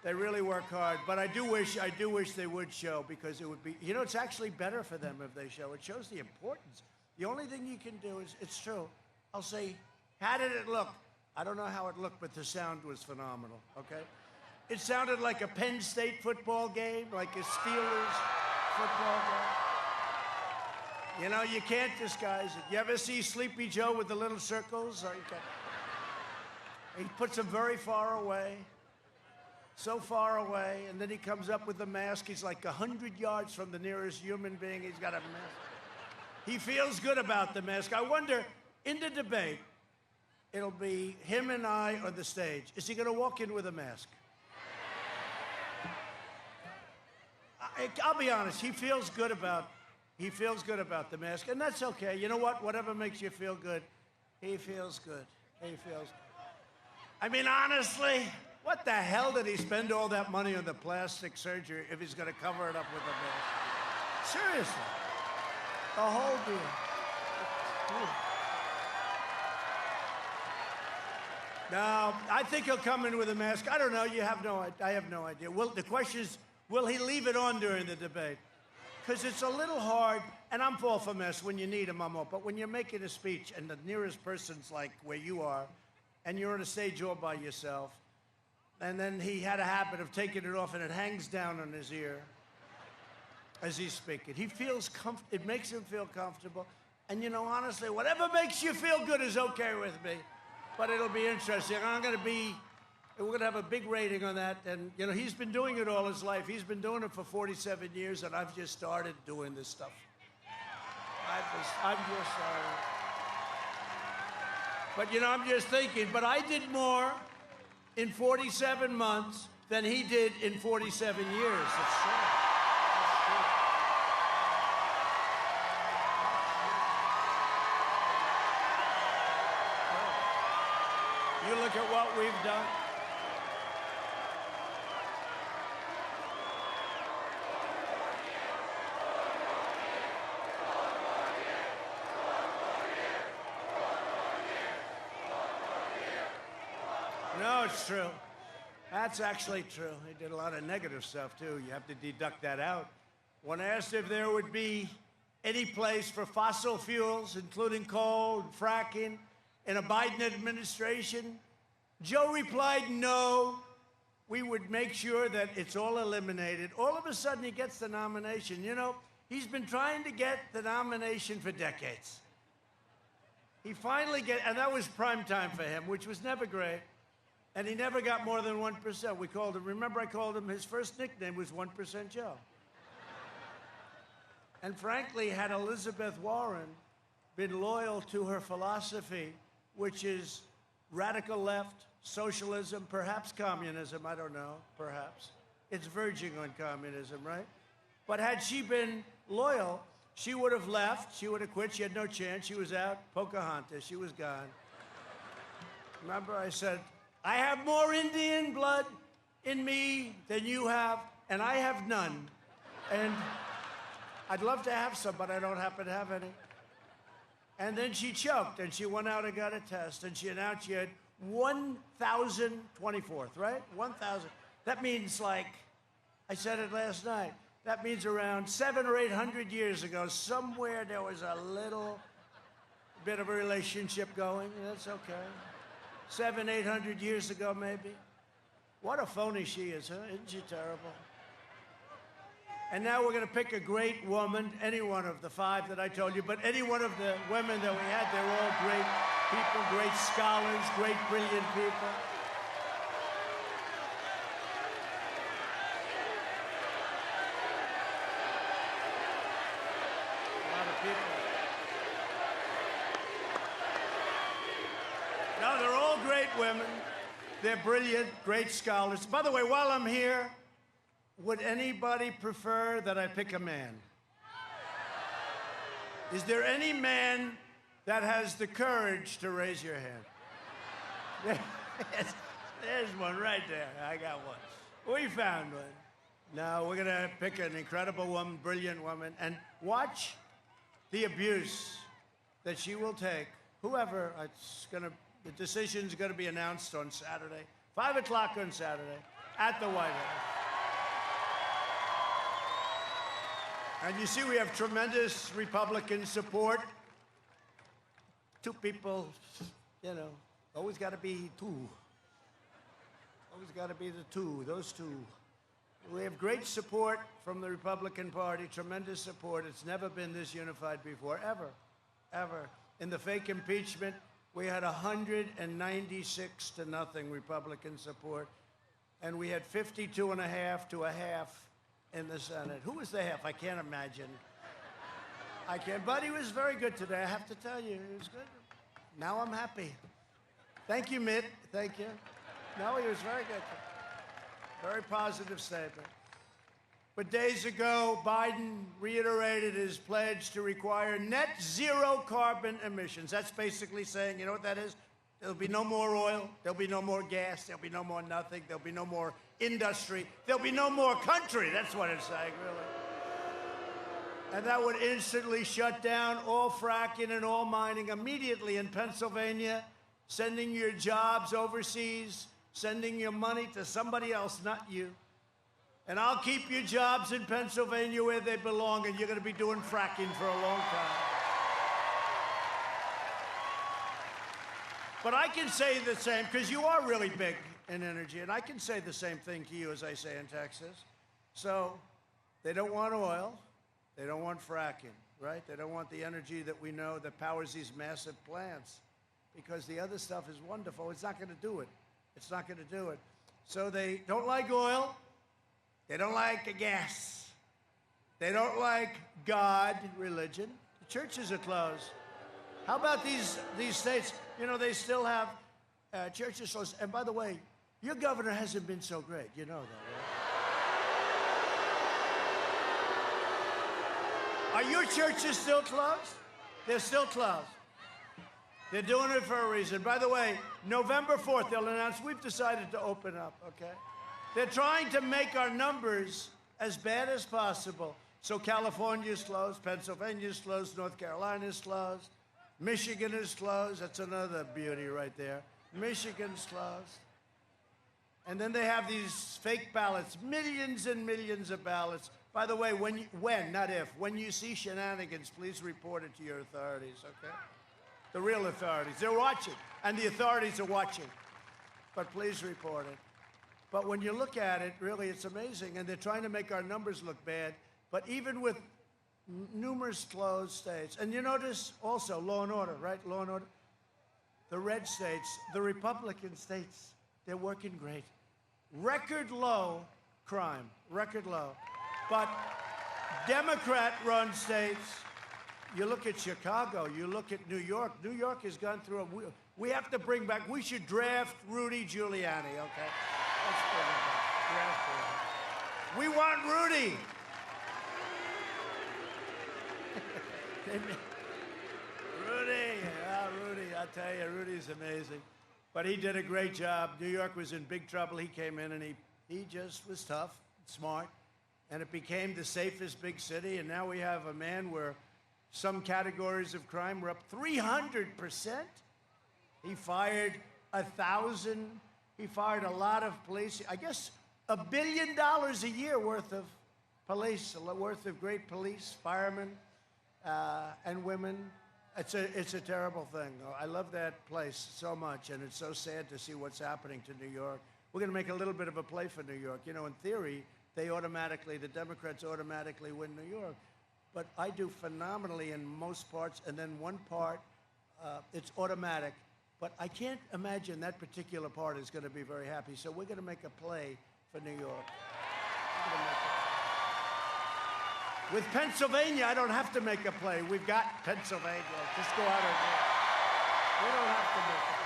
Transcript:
They really work hard. But I do wish they would show, because it would be, it's actually better for them if they show. It shows the importance. The only thing you can do is, it's true, I'll say, how did it look? I don't know how it looked, but the sound was phenomenal, okay? It sounded like a Penn State football game, like a Steelers football game. You can't disguise it. You ever see Sleepy Joe with the little circles? He puts them very far away, so far away, and then he comes up with the mask. He's like 100 yards from the nearest human being. He's got a mask. He feels good about the mask. I wonder, in the debate, it'll be him and I on the stage. Is he going to walk in with a mask? I'll be honest. He feels good about the mask, and that's okay. You know what? Whatever makes you feel good, he feels good. He feels. I mean, honestly, what the hell did he spend all that money on the plastic surgery if he's going to cover it up with a mask? Seriously, the whole deal. No, I think he'll come in with a mask. I don't know. I have no idea. Well, the question is, will he leave it on during the debate? Because it's a little hard, and I'm all for masks when you need them, I'm all. But when you're making a speech and the nearest person's like where you are, and you're on a stage all by yourself, and then he had a habit of taking it off and it hangs down on his ear as he's speaking. He feels it makes him feel comfortable. And honestly, whatever makes you feel good is okay with me. But it'll be interesting. We're going to have a big rating on that. And, he's been doing it all his life. He's been doing it for 47 years, and I've just started doing this stuff. I'm just started. But, I'm just thinking, but I did more in 47 months than he did in 47 years. It's true. It's true. You look at what we've done. No, it's true. That's actually true. He did a lot of negative stuff, too. You have to deduct that out. When asked if there would be any place for fossil fuels, including coal and fracking, in a Biden administration, Joe replied, no, we would make sure that it's all eliminated. All of a sudden, he gets the nomination. He's been trying to get the nomination for decades. He finally and that was prime time for him, which was never great. And he never got more than 1%. We called him, remember I called him, his first nickname was 1% Joe. And frankly, had Elizabeth Warren been loyal to her philosophy, which is radical left, socialism, perhaps communism, I don't know, perhaps. It's verging on communism, right? But had she been loyal, she would have left, she would have quit, she had no chance, she was out, Pocahontas, she was gone. Remember I said, I have more Indian blood in me than you have, and I have none. And I'd love to have some, but I don't happen to have any. And then she choked, and she went out and got a test, and she announced she had 1,024th, right? 1,000. That means, like, I said it last night, that means around 700 or 800 years ago, somewhere there was a little bit of a relationship going. That's okay. 700, 800 years ago, maybe. What a phony she is, huh? Isn't she terrible? And now we're going to pick a great woman, any one of the five that I told you, but any one of the women that we had, they're all great people, great scholars, great, brilliant people. A lot of people. No, they're all great women. They're brilliant, great scholars. By the way, while I'm here, would anybody prefer that I pick a man? Is there any man that has the courage to raise your hand? There's one right there. I got one. We found one. Now, we're going to pick an incredible woman, brilliant woman, and watch the abuse that she will take. Whoever, the decision's going to be announced on Saturday, 5 o'clock on Saturday. At the White House. And you see, we have tremendous Republican support. Two people, you know, always got to be two. Always got to be the two, those two. We have great support from the Republican Party, tremendous support. It's never been this unified before, ever, ever. In the fake impeachment, we had 196 to nothing Republican support, and we had 52.5 to a half in the Senate. Who was the half? I can't imagine. I can't, but he was very good today, I have to tell you. He was good. Now I'm happy. Thank you, Mitt. Thank you. No, he was very good. Very positive statement. But days ago, Biden reiterated his pledge to require net zero carbon emissions. That's basically saying, you know what that is? There'll be no more oil. There'll be no more gas. There'll be no more nothing. There'll be no more industry. There'll be no more country. That's what it's saying, really. And that would instantly shut down all fracking and all mining immediately in Pennsylvania, sending your jobs overseas, sending your money to somebody else, not you. And I'll keep your jobs in Pennsylvania where they belong, and you're going to be doing fracking for a long time. But I can say the same, because you are really big in energy, and I can say the same thing to you as I say in Texas. So they don't want oil. They don't want fracking, right? They don't want the energy that we know that powers these massive plants, because the other stuff is wonderful. It's not going to do it. It's not going to do it. So they don't like oil. They don't like gas. They don't like God, religion. The churches are closed. How about these states? You know, they still have churches closed. And by the way, your governor hasn't been so great. You know that, right? Are your churches still closed? They're still closed. They're doing it for a reason. By the way, November 4th, they'll announce we've decided to open up, okay? They're trying to make our numbers as bad as possible. So California's closed, Pennsylvania's closed, North Carolina's closed, Michigan is closed. That's another beauty right there. Michigan's closed. And then they have these fake ballots, millions and millions of ballots. By the way, when you see shenanigans, please report it to your authorities, okay? The real authorities. They're watching, and the authorities are watching. But please report it. But when you look at it, really, it's amazing. And they're trying to make our numbers look bad. But even with numerous closed states, and you notice also law and order, right? Law and order. The red states, the Republican states, they're working great. Record low crime, record low. But Democrat-run states, you look at Chicago, you look at New York. New York has gone through we have to bring back, we should draft Rudy Giuliani, okay? Let's bring him back. Draft him. We want Rudy. Rudy, I tell you, Rudy's amazing. But he did a great job. New York was in big trouble. He came in and he just was tough, smart, and it became the safest big city. And now we have a man where some categories of crime were up 300%. He fired 1,000. He fired a lot of police. I guess $1 billion a year worth of police, worth of great police, firemen, and women. It's a terrible thing. I love that place so much, and it's so sad to see what's happening to New York. We're going to make a little bit of a play for New York. You know, in theory, the Democrats automatically win New York. But I do phenomenally in most parts, and then one part, it's automatic. But I can't imagine that particular part is going to be very happy. So we're going to make a play for New York. With Pennsylvania, I don't have to make a play. We've got Pennsylvania. Just go out and do it. We don't have to make a play.